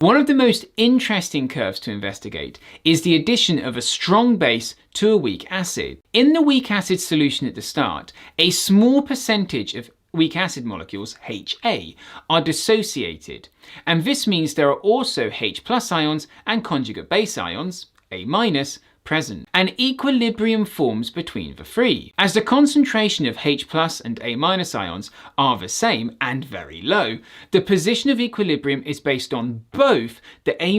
One of the most interesting curves to investigate is the addition of a strong base to a weak acid. In the weak acid solution at the start, a small percentage of weak acid molecules, HA, are dissociated, and this means there are also H+ ions and conjugate base ions, A-, present, and equilibrium forms between the three. As the concentration of H+ and A- ions are the same and very low, the position of equilibrium is based on both the A-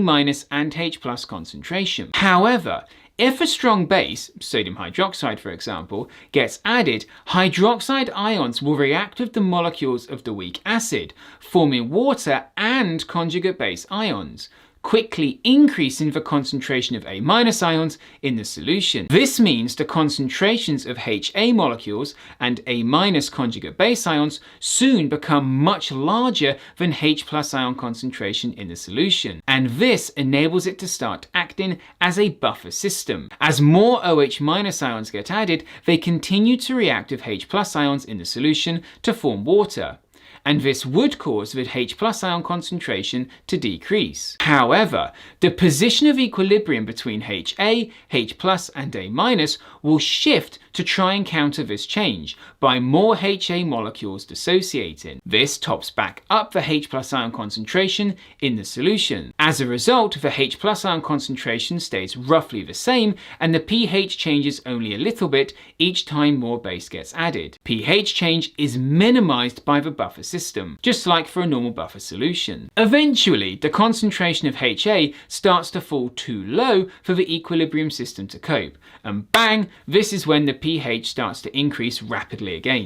and H+ concentration. However, if a strong base, sodium hydroxide for example, gets added, hydroxide ions will react with the molecules of the weak acid, forming water and conjugate base ions, quickly increasing the concentration of A- ions in the solution. This means the concentrations of HA molecules and A- conjugate base ions soon become much larger than H+ ion concentration in the solution, and this enables it to start acting as a buffer system. As more OH- ions get added, they continue to react with H+ ions in the solution to form water, and this would cause the H+ ion concentration to decrease. However, the position of equilibrium between HA, H+, and A- will shift to try and counter this change by more HA molecules dissociating. This tops back up the H+ ion concentration in the solution. As a result, the H+ ion concentration stays roughly the same, and the pH changes only a little bit each time more base gets added. pH change is minimized by the buffer system, just like for a normal buffer solution. Eventually, the concentration of HA starts to fall too low for the equilibrium system to cope, and bang, this is when the pH starts to increase rapidly again.